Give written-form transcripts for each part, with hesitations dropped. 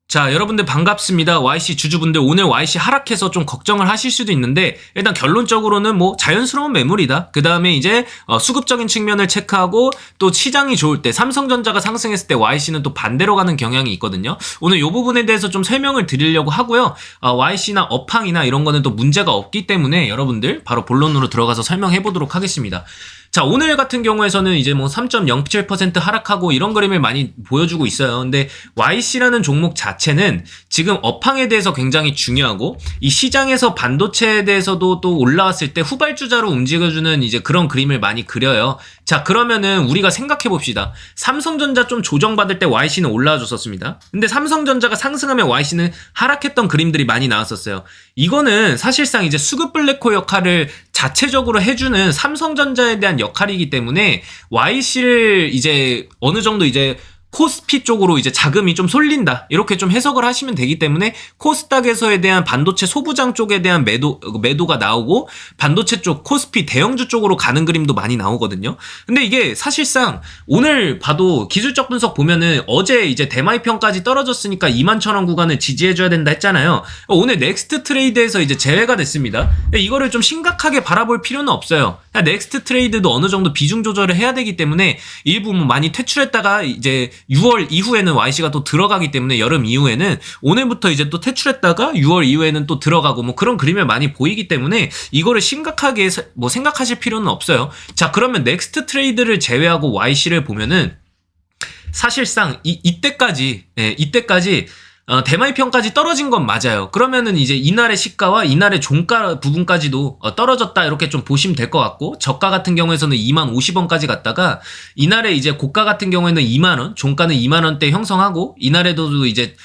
자, 여러분들 반갑습니다. YC 주주분들, 오늘 YC 하락해서 좀 걱정을 하실 수도 있는데, 일단 결론적으로는 뭐 자연스러운 매물이다. 그 다음에 이제 수급적인 측면을 체크하고, 또 시장이 좋을 때 삼성전자가 상승했을 때 YC는 또 반대로 가는 경향이 있거든요. 오늘 이 부분에 대해서 좀 설명을 드리려고 하고요. YC나 업황이나 이런 거는 또 문제가 없기 때문에 여러분들 바로 본론으로 들어가서 설명해 보도록 하겠습니다. 자, 오늘 같은 경우에서는 이제 뭐 3.07% 하락하고 이런 그림을 많이 보여주고 있어요. 근데 YC라는 종목 자체는 지금 업황에 대해서 굉장히 중요하고, 이 시장에서 반도체에 대해서도 또 올라왔을 때 후발주자로 움직여주는 이제 그런 그림을 많이 그려요. 자, 그러면은 우리가 생각해 봅시다. 삼성전자 좀 조정받을 때 YC는 올라와 줬었습니다. 근데 삼성전자가 상승하면 YC는 하락했던 그림들이 많이 나왔었어요. 이거는 사실상 이제 수급 블랙홀 역할을 자체적으로 해주는 삼성전자에 대한 역할이기 때문에 YC를 이제 어느 정도 이제 코스피 쪽으로 이제 자금이 좀 쏠린다, 이렇게 좀 해석을 하시면 되기 때문에 코스닥에서에 대한 반도체 소부장 쪽에 대한 매도가 나오고, 반도체 쪽 코스피 대형주 쪽으로 가는 그림도 많이 나오거든요. 근데 이게 사실상 오늘 봐도 기술적 분석 보면은 어제 이제 대마이평까지 떨어졌으니까 21,000원 구간을 지지해줘야 된다 했잖아요. 오늘 넥스트 트레이드에서 이제 제외가 됐습니다. 이거를 좀 심각하게 바라볼 필요는 없어요. 넥스트 트레이드도 어느 정도 비중 조절을 해야 되기 때문에 일부 뭐 많이 퇴출했다가 이제 6월 이후에는 YC가 또 들어가기 때문에, 여름 이후에는 오늘부터 이제 또 퇴출했다가 6월 이후에는 또 들어가고 뭐 그런 그림을 많이 보이기 때문에 이거를 심각하게 뭐 생각하실 필요는 없어요. 자, 그러면 넥스트 트레이드를 제외하고 YC를 보면은 사실상 이때까지 대마이평까지 떨어진 건 맞아요. 그러면은 이제 이날의 시가와 이날의 종가 부분까지도 떨어졌다, 이렇게 좀 보시면 될 것 같고, 저가 같은 경우에서는 2만 50원까지 갔다가 이날의 이제 고가 같은 경우에는 2만원, 종가는 2만원대 형성하고, 이날에도 이제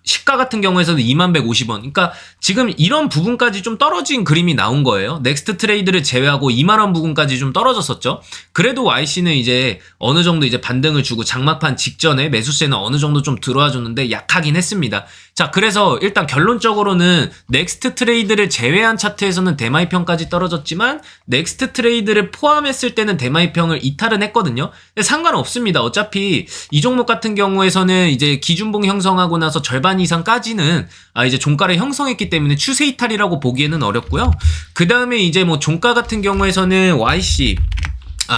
시가 같은 경우에서는 2만 150원. 그러니까 지금 이런 부분까지 좀 떨어진 그림이 나온 거예요. 넥스트 트레이드를 제외하고 2만원 부분까지 좀 떨어졌었죠. 그래도 YC는 이제 어느 정도 이제 반등을 주고, 장막판 직전에 매수세는 어느 정도 좀 들어와 줬는데 약하긴 했습니다. 자, 그래서 일단 결론적으로는 넥스트 트레이드를 제외한 차트에서는 대마이평까지 떨어졌지만, 넥스트 트레이드를 포함했을 때는 대마이평을 이탈은 했거든요. 근데 상관없습니다. 어차피 이 종목 같은 경우에서는 이제 기준봉 형성하고 나서 절반 이상까지는 이제 종가를 형성했기 때문에 추세 이탈이라고 보기에는 어렵고요. 그 다음에 이제 뭐 종가 같은 경우에서는 YC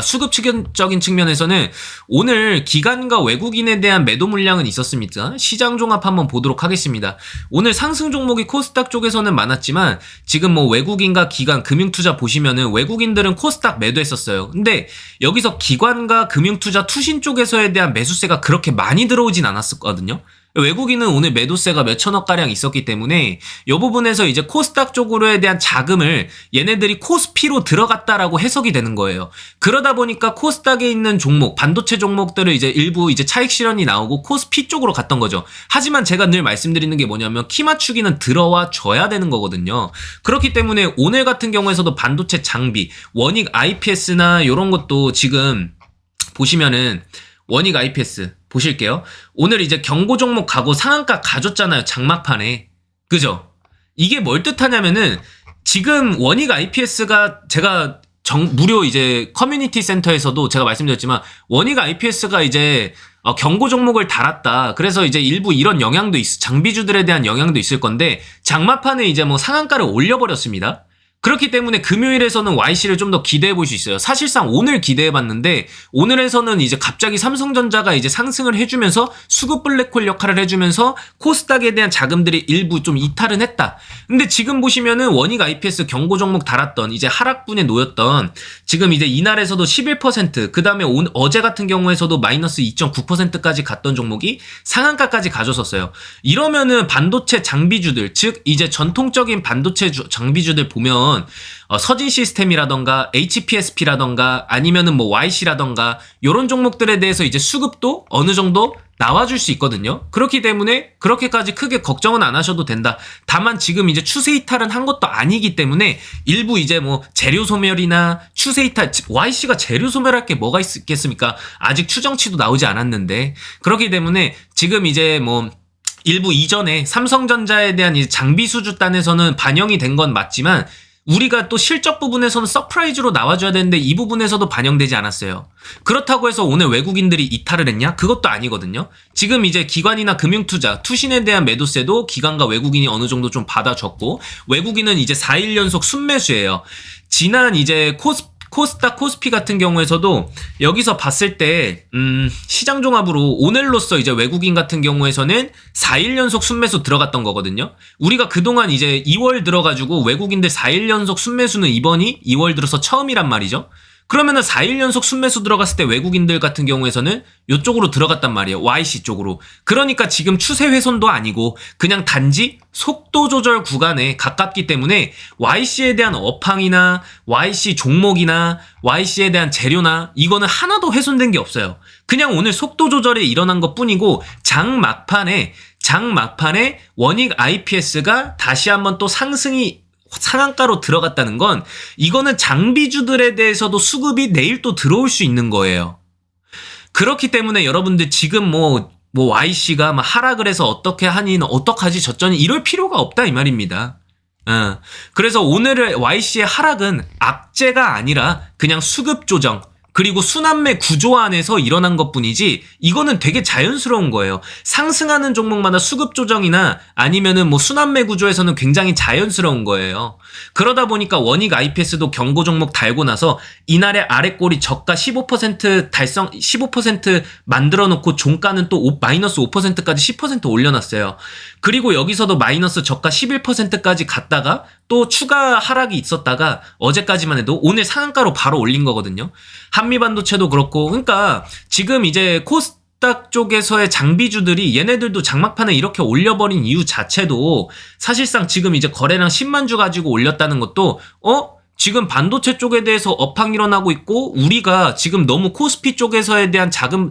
수급적인 측면에서는 오늘 기관과 외국인에 대한 매도 물량은 있었습니다. 시장 종합 한번 보도록 하겠습니다. 오늘 상승 종목이 코스닥 쪽에서는 많았지만, 지금 뭐 외국인과 기관, 금융투자 보시면은 외국인들은 코스닥 매도했었어요. 근데 여기서 기관과 금융투자 투신 쪽에서에 대한 매수세가 그렇게 많이 들어오진 않았었거든요. 외국인은 오늘 매도세가 몇천억가량 있었기 때문에 이 부분에서 이제 코스닥 쪽으로에 대한 자금을 얘네들이 코스피로 들어갔다라고 해석이 되는 거예요. 그러다 보니까 코스닥에 있는 종목, 반도체 종목들을 이제 일부 이제 차익 실현이 나오고 코스피 쪽으로 갔던 거죠. 하지만 제가 늘 말씀드리는 게 뭐냐면, 키 맞추기는 들어와 줘야 되는 거거든요. 그렇기 때문에 오늘 같은 경우에서도 반도체 장비, 원익 IPS나 이런 것도 지금 보시면은, 원익 IPS 보실게요. 오늘 이제 경고 종목 가고 상한가 가줬잖아요, 장막판에. 그죠? 이게 뭘 뜻하냐면은, 지금 원익 IPS가 제가 무료 이제 커뮤니티 센터에서도 제가 말씀드렸지만, 원익 IPS가 이제 경고 종목을 달았다. 그래서 이제 일부 이런 영향도 장비주들에 대한 영향도 있을 건데, 장막판에 이제 뭐 상한가를 올려버렸습니다. 그렇기 때문에 금요일에서는 YC를 좀 더 기대해 볼 수 있어요. 사실상 오늘 기대해 봤는데, 오늘에서는 이제 갑자기 삼성전자가 이제 상승을 해주면서 수급 블랙홀 역할을 해주면서 코스닥에 대한 자금들이 일부 좀 이탈은 했다. 근데 지금 보시면은 원익 IPS 경고 종목 달았던 이제 하락분에 놓였던, 지금 이제 이날에서도 11%, 그 다음에 어제 같은 경우에서도 마이너스 2.9%까지 갔던 종목이 상한가까지 가졌었어요. 이러면은 반도체 장비주들, 즉 이제 전통적인 반도체 장비주들 보면 서진 시스템이라던가 HPSP라던가 아니면은 뭐 YC라던가 요런 종목들에 대해서 이제 수급도 어느 정도 나와줄 수 있거든요. 그렇기 때문에 그렇게까지 크게 걱정은 안 하셔도 된다. 다만 지금 이제 추세 이탈은 한 것도 아니기 때문에 일부 이제 뭐 재료 소멸이나 추세 이탈, YC가 재료 소멸할 게 뭐가 있겠습니까? 아직 추정치도 나오지 않았는데. 그렇기 때문에 지금 이제 뭐 일부 이전에 삼성전자에 대한 이제 장비 수주단에서는 반영이 된 건 맞지만, 우리가 또 실적 부분에서는 서프라이즈로 나와줘야 되는데 이 부분에서도 반영되지 않았어요. 그렇다고 해서 오늘 외국인들이 이탈을 했냐? 그것도 아니거든요. 지금 이제 기관이나 금융투자, 투신에 대한 매도세도 기관과 외국인이 어느 정도 좀 받아줬고, 외국인은 이제 4일 연속 순매수예요. 지난 이제 코스닥 코스피 같은 경우에서도 여기서 봤을 때 시장 종합으로 오늘로써 이제 외국인 같은 경우에서는 4일 연속 순매수 들어갔던 거거든요. 우리가 그동안 이제 2월 들어가지고 외국인들 4일 연속 순매수는 이번이 2월 들어서 처음이란 말이죠. 그러면은 4일 연속 순매수 들어갔을 때 외국인들 같은 경우에서는 이쪽으로 들어갔단 말이에요. YC 쪽으로. 그러니까 지금 추세 훼손도 아니고 그냥 단지 속도 조절 구간에 가깝기 때문에 YC에 대한 업황이나 YC 종목이나 YC에 대한 재료나 이거는 하나도 훼손된 게 없어요. 그냥 오늘 속도 조절이 일어난 것 뿐이고 장 막판에 원익 IPS가 다시 한번 또 상한가로 들어갔다는 건 이거는 장비주들에 대해서도 수급이 내일 또 들어올 수 있는 거예요. 그렇기 때문에 여러분들 지금 뭐 YC가 막 하락을 해서 어떻게 하니 어떡하지 저쩌니 이럴 필요가 없다 이 말입니다. 그래서 오늘의 YC의 하락은 악재가 아니라 그냥 수급 조정 그리고 순환매 구조 안에서 일어난 것뿐이지 이거는 되게 자연스러운 거예요. 상승하는 종목마다 수급 조정이나 아니면은 뭐 순환매 구조에서는 굉장히 자연스러운 거예요. 그러다 보니까 원익 IPS도 경고 종목 달고 나서 이날의 아랫골이 저가 15% 달성 15% 만들어 놓고 종가는 또 마이너스 5%까지 10% 올려놨어요. 그리고 여기서도 마이너스 저가 11%까지 갔다가 또 추가 하락이 있었다가 어제까지만 해도 오늘 상한가로 바로 올린 거거든요. 한미반도체도 그렇고 그러니까 지금 이제 코스닥 쪽에서의 장비주들이 얘네들도 장막판에 이렇게 올려버린 이유 자체도 사실상 지금 이제 거래량 10만 주 가지고 올렸다는 것도 지금 반도체 쪽에 대해서 업황 일어나고 있고 우리가 지금 너무 코스피 쪽에서에 대한 자금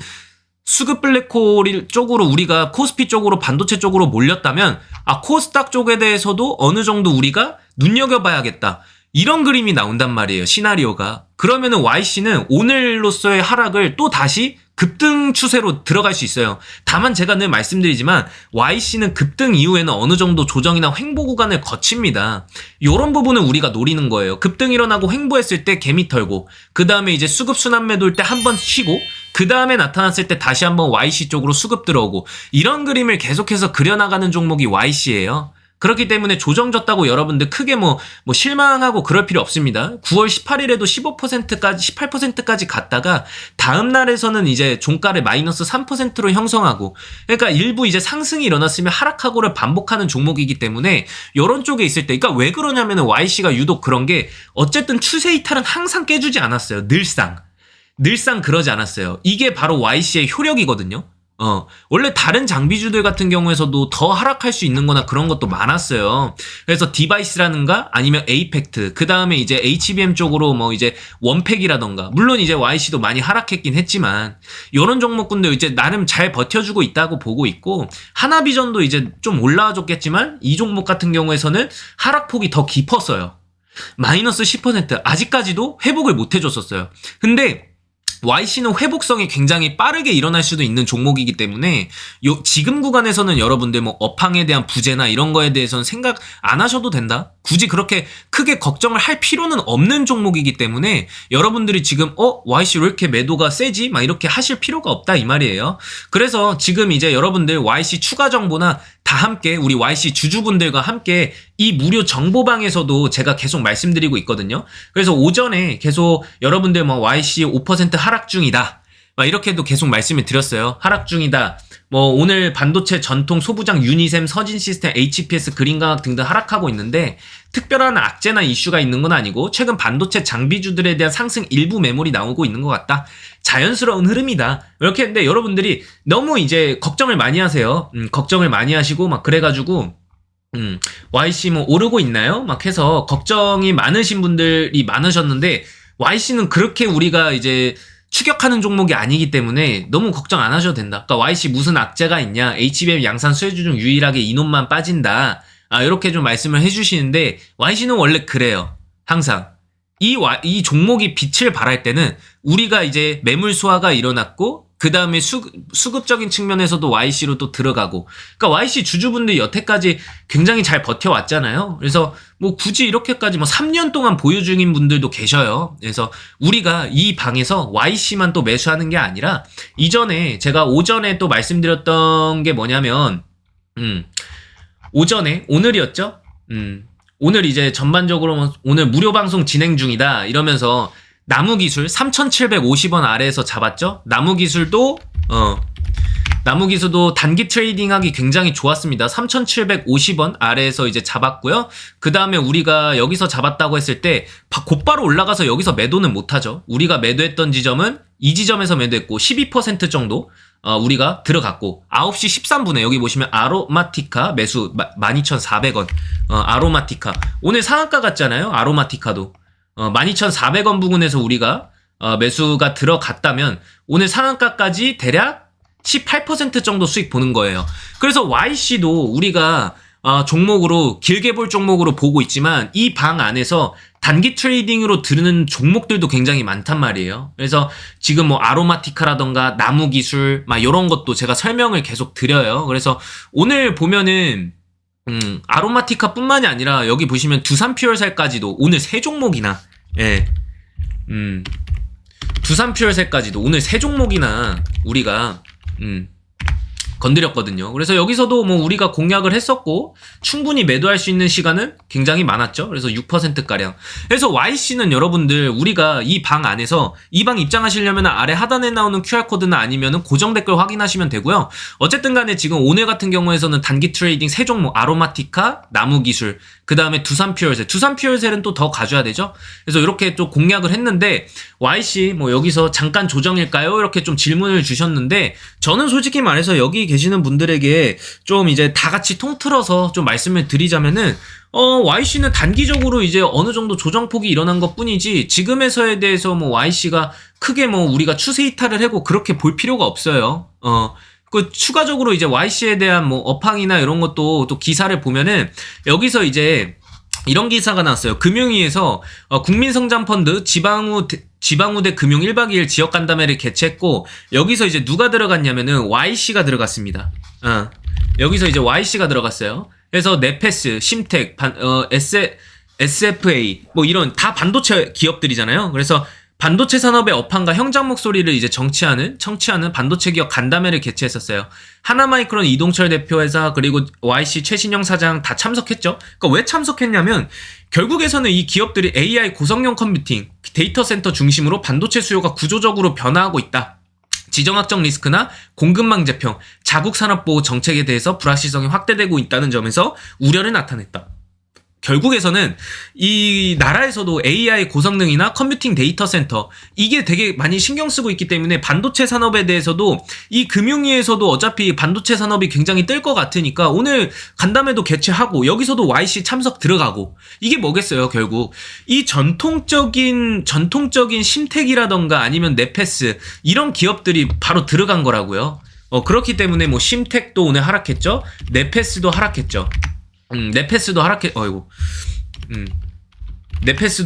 수급 블랙홀 쪽으로 우리가 코스피 쪽으로 반도체 쪽으로 몰렸다면 코스닥 쪽에 대해서도 어느 정도 우리가 눈여겨봐야겠다. 이런 그림이 나온단 말이에요. 시나리오가. 그러면은 YC는 오늘로서의 하락을 또 다시 급등 추세로 들어갈 수 있어요. 다만 제가 늘 말씀드리지만 YC는 급등 이후에는 어느 정도 조정이나 횡보 구간을 거칩니다. 이런 부분은 우리가 노리는 거예요. 급등 일어나고 횡보했을 때 개미 털고 그 다음에 이제 수급 순환 매도일 때 한 번 쉬고 그 다음에 나타났을 때 다시 한번 YC 쪽으로 수급 들어오고 이런 그림을 계속해서 그려나가는 종목이 YC예요. 그렇기 때문에 조정졌다고 여러분들 크게 실망하고 그럴 필요 없습니다. 9월 18일에도 15%까지 18%까지 갔다가 다음 날에서는 이제 종가를 마이너스 3%로 형성하고 그러니까 일부 이제 상승이 일어났으면 하락하고를 반복하는 종목이기 때문에 이런 쪽에 있을 때 그러니까 왜 그러냐면은 YC가 유독 그런 게 어쨌든 추세 이탈은 항상 깨주지 않았어요. 늘상 그러지 않았어요. 이게 바로 YC의 효력이거든요. 원래 다른 장비주들 같은 경우에서도 더 하락할 수 있는 거나 그런 것도 많았어요. 그래서 디바이스라든가 아니면 에이펙트, 그 다음에 이제 HBM 쪽으로 뭐 이제 원팩이라던가, 물론 이제 YC도 많이 하락했긴 했지만, 요런 종목군들 이제 나름 잘 버텨주고 있다고 보고 있고, 하나비전도 이제 좀 올라와줬겠지만, 이 종목 같은 경우에서는 하락폭이 더 깊었어요. 마이너스 10%, 아직까지도 회복을 못 해줬었어요. 근데, YC는 회복성이 굉장히 빠르게 일어날 수도 있는 종목이기 때문에 지금 구간에서는 여러분들 뭐 업황에 대한 부재나 이런 거에 대해서는 생각 안 하셔도 된다. 굳이 그렇게 크게 걱정을 할 필요는 없는 종목이기 때문에 여러분들이 지금 YC 왜 이렇게 매도가 세지? 막 이렇게 하실 필요가 없다 이 말이에요. 그래서 지금 이제 여러분들 YC 추가 정보나 다 함께 우리 YC 주주분들과 함께 이 무료 정보방에서도 제가 계속 말씀드리고 있거든요. 그래서 오전에 계속 여러분들 뭐 YC 5% 하락 중이다. 막 이렇게도 계속 말씀을 드렸어요. 하락 중이다. 뭐 오늘 반도체 전통 소부장 유니셈, 서진시스템, HPS, 그린광학 등등 하락하고 있는데 특별한 악재나 이슈가 있는 건 아니고 최근 반도체 장비주들에 대한 상승 일부 매물이 나오고 있는 것 같다. 자연스러운 흐름이다. 이렇게 했는데 여러분들이 너무 이제 걱정을 많이 하세요. 걱정을 많이 하시고 막 그래가지고 YC 뭐 오르고 있나요? 막 해서 걱정이 많으신 분들이 많으셨는데 YC는 그렇게 우리가 이제 추격하는 종목이 아니기 때문에 너무 걱정 안 하셔도 된다. 그러니까 YC 무슨 악재가 있냐? HBM 양산 수혜주 중 유일하게 이놈만 빠진다. 이렇게 좀 말씀을 해주시는데 YC는 원래 그래요. 항상. 이 종목이 빛을 발할 때는 우리가 이제 매물 소화가 일어났고 그 다음에 수급적인 측면에서도 YC로 또 들어가고. 그러니까 YC 주주분들이 여태까지 굉장히 잘 버텨왔잖아요. 그래서 뭐 굳이 이렇게까지 뭐 3년 동안 보유 중인 분들도 계셔요. 그래서 우리가 이 방에서 YC만 또 매수하는 게 아니라 이전에 제가 오전에 또 말씀드렸던 게 뭐냐면, 오전에, 오늘이었죠? 오늘 이제 전반적으로 오늘 무료 방송 진행 중이다 이러면서 나무기술 3,750원 아래에서 잡았죠? 나무기술도 단기 트레이딩 하기 굉장히 좋았습니다. 3,750원 아래에서 이제 잡았고요. 그 다음에 우리가 여기서 잡았다고 했을 때 곧바로 올라가서 여기서 매도는 못하죠. 우리가 매도했던 지점은 이 지점에서 매도했고 12% 정도 우리가 들어갔고 9시 13분에 여기 보시면 아로마티카 매수 12,400원 아로마티카 오늘 상한가 같잖아요. 아로마티카도 12,400원 부근에서 우리가 매수가 들어갔다면 오늘 상한가까지 대략 18% 정도 수익 보는 거예요. 그래서 YC도 우리가 종목으로 길게 볼 종목으로 보고 있지만 이 방 안에서 단기 트레이딩으로 드는 종목들도 굉장히 많단 말이에요. 그래서 지금 뭐 아로마티카라던가 나무기술 막 이런 것도 제가 설명을 계속 드려요. 그래서 오늘 보면은 아로마티카 뿐만이 아니라 여기 보시면 두산퓨얼셀까지도 오늘 세 종목이나 두산퓨얼셀까지도 오늘 세 종목이나 우리가 건드렸거든요. 그래서 여기서도 뭐 우리가 공략을 했었고 충분히 매도할 수 있는 시간은 굉장히 많았죠. 그래서 6%가량. 그래서 YC는 여러분들 우리가 이 방 안에서 이 방 입장하시려면 아래 하단에 나오는 QR코드나 아니면은 고정 댓글 확인하시면 되고요. 어쨌든 간에 지금 오늘 같은 경우에서는 단기 트레이딩 세 종목 아로마티카, 나무기술, 그 다음에 두산퓨얼셀. 두산퓨얼셀은 또 더 가져야 되죠. 그래서 이렇게 또 공략을 했는데 YC 뭐 여기서 잠깐 조정일까요? 이렇게 좀 질문을 주셨는데 저는 솔직히 말해서 여기 계시는 분들에게 좀 이제 다 같이 통틀어서 좀 말씀을 드리자면은 YC는 단기적으로 이제 어느 정도 조정폭이 일어난 것 뿐이지 지금에서에 대해서 뭐 YC가 크게 뭐 우리가 추세 이탈을 하고 그렇게 볼 필요가 없어요. 그 추가적으로 이제 YC에 대한 뭐 업황이나 이런 것도 또 기사를 보면은 여기서 이제 이런 기사가 나왔어요. 금융위에서 국민성장펀드 지방우대 금융 1박 2일 지역간담회를 개최했고 여기서 이제 누가 들어갔냐면은 YC가 들어갔습니다. 여기서 이제 YC가 들어갔어요. 그래서 네페스, 심텍, SFA 뭐 이런 다 반도체 기업들이잖아요. 그래서 반도체 산업의 업황과 현장 목소리를 이제 청취하는 반도체 기업 간담회를 개최했었어요. 하나마이크론 이동철 대표회사 그리고 YC 최신영 사장 다 참석했죠. 그러니까 왜 참석했냐면 결국에서는 이 기업들이 AI 고성능 컴퓨팅, 데이터 센터 중심으로 반도체 수요가 구조적으로 변화하고 있다. 지정학적 리스크나 공급망 재평, 자국 산업보호 정책에 대해서 불확실성이 확대되고 있다는 점에서 우려를 나타냈다. 결국에서는 이 나라에서도 AI 고성능이나 컴퓨팅 데이터 센터 이게 되게 많이 신경 쓰고 있기 때문에 반도체 산업에 대해서도 이 금융위에서도 어차피 반도체 산업이 굉장히 뜰 것 같으니까 오늘 간담회도 개최하고 여기서도 YC 참석 들어가고 이게 뭐겠어요. 결국 이 전통적인 심텍이라던가 아니면 네페스 이런 기업들이 바로 들어간 거라고요. 그렇기 때문에 뭐 심텍도 오늘 하락했죠. 네페스도 하락했죠. 네페스도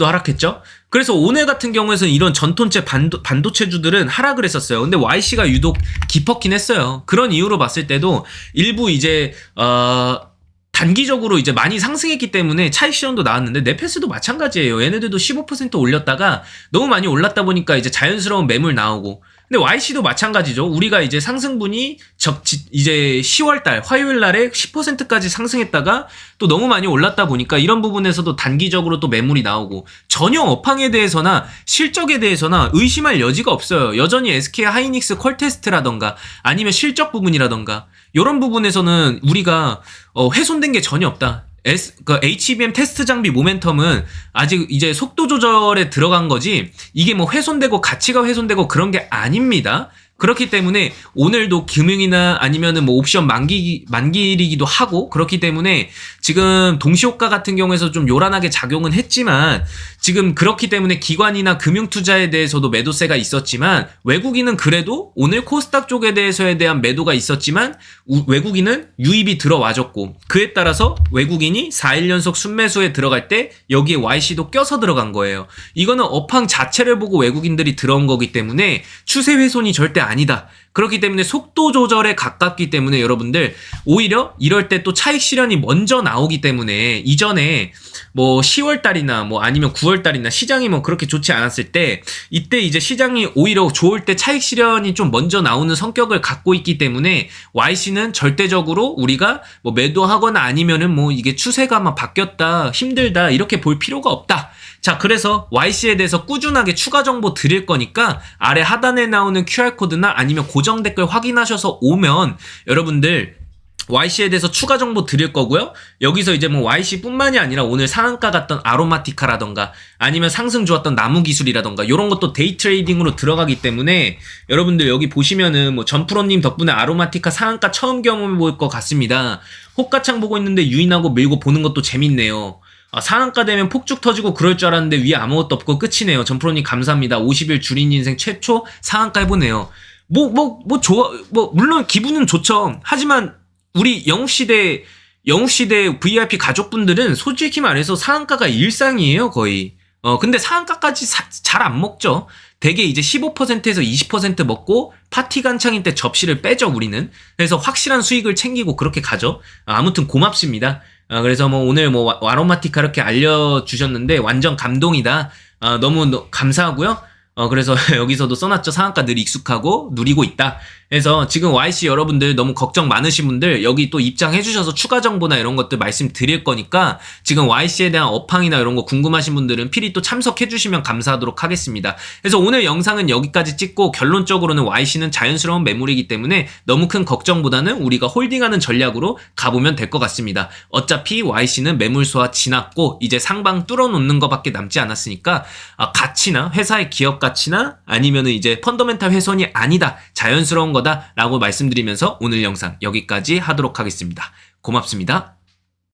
하락했죠. 그래서 오늘 같은 경우에서는 이런 전통체 반도체주들은 하락을 했었어요. 근데 YC가 유독 깊었긴 했어요. 그런 이유로 봤을 때도 일부 이제 단기적으로 이제 많이 상승했기 때문에 차익 실현도 나왔는데 네페스도 마찬가지예요. 얘네들도 15% 올렸다가 너무 많이 올랐다 보니까 이제 자연스러운 매물 나오고. 근데 YC도 마찬가지죠. 우리가 이제 상승분이 이제 10월달 화요일날에 10%까지 상승했다가 또 너무 많이 올랐다 보니까 이런 부분에서도 단기적으로 또 매물이 나오고 전혀 업황에 대해서나 실적에 대해서나 의심할 여지가 없어요. 여전히 SK 하이닉스 퀄테스트라던가 아니면 실적 부분이라던가 이런 부분에서는 우리가 훼손된 게 전혀 없다. HBM 테스트 장비 모멘텀은 아직 이제 속도 조절에 들어간 거지 이게 뭐 훼손되고 가치가 훼손되고 그런 게 아닙니다. 그렇기 때문에 오늘도 금융이나 아니면은 뭐 옵션 만기이기도 하고 그렇기 때문에 지금 동시효과 같은 경우에서 좀 요란하게 작용은 했지만 지금 그렇기 때문에 기관이나 금융투자에 대해서도 매도세가 있었지만 외국인은 그래도 오늘 코스닥 쪽에 대해서에 대한 매도가 있었지만 외국인은 유입이 들어와줬고 그에 따라서 외국인이 4일 연속 순매수에 들어갈 때 여기에 YC도 껴서 들어간 거예요. 이거는 업황 자체를 보고 외국인들이 들어온 거기 때문에 추세 훼손이 절대 아니다. 그렇기 때문에 속도 조절에 가깝기 때문에 여러분들 오히려 이럴 때 또 차익 실현이 먼저 나오기 때문에 이전에 뭐 10월 달이나 뭐 아니면 9월 달이나 시장이 뭐 그렇게 좋지 않았을 때 이때 이제 시장이 오히려 좋을 때 차익 실현이 좀 먼저 나오는 성격을 갖고 있기 때문에 YC는 절대적으로 우리가 뭐 매도하거나 아니면은 뭐 이게 추세가 막 바뀌었다 힘들다 이렇게 볼 필요가 없다. 자, 그래서 YC에 대해서 꾸준하게 추가 정보 드릴 거니까 아래 하단에 나오는 QR코드나 아니면 고정 댓글 확인하셔서 오면 여러분들 YC에 대해서 추가 정보 드릴 거고요. 여기서 이제 뭐 YC 뿐만이 아니라 오늘 상한가 갔던 아로마티카라던가 아니면 상승 좋았던 나무기술이라던가 이런 것도 데이 트레이딩으로 들어가기 때문에 여러분들 여기 보시면은 뭐 전프로님 덕분에 아로마티카 상한가 처음 경험해 볼 것 같습니다. 호가창 보고 있는데 유인하고 밀고 보는 것도 재밌네요. 상한가 되면 폭죽 터지고 그럴 줄 알았는데 위에 아무것도 없고 끝이네요. 전프로님 감사합니다. 50일 줄인 인생 최초 상한가 해보네요. 물론 기분은 좋죠. 하지만 우리 영웅시대 VIP 가족분들은 솔직히 말해서 상한가가 일상이에요, 거의. 근데 상한가까지 잘 안 먹죠. 대개 이제 15%에서 20% 먹고 파티 간창인 때 접시를 빼죠, 우리는. 그래서 확실한 수익을 챙기고 그렇게 가죠. 아무튼 고맙습니다. 그래서 뭐 오늘 뭐 아로마티카 이렇게 알려주셨는데 완전 감동이다. 너무 감사하고요. 그래서 여기서도 써놨죠. 상한가 늘 익숙하고 누리고 있다. 그래서 지금 YC 여러분들 너무 걱정 많으신 분들 여기 또 입장해주셔서 추가 정보나 이런 것들 말씀드릴 거니까 지금 YC에 대한 업황이나 이런 거 궁금하신 분들은 필히 또 참석해주시면 감사하도록 하겠습니다. 그래서 오늘 영상은 여기까지 찍고 결론적으로는 YC는 자연스러운 매물이기 때문에 너무 큰 걱정보다는 우리가 홀딩하는 전략으로 가보면 될 것 같습니다. 어차피 YC는 매물 소화 지났고 이제 상방 뚫어놓는 것밖에 남지 않았으니까 가치나 회사의 기업 가치나 아니면은 이제 펀더멘탈 훼손이 아니다. 자연스러운 거다라고 말씀드리면서 오늘 영상 여기까지 하도록 하겠습니다. 고맙습니다.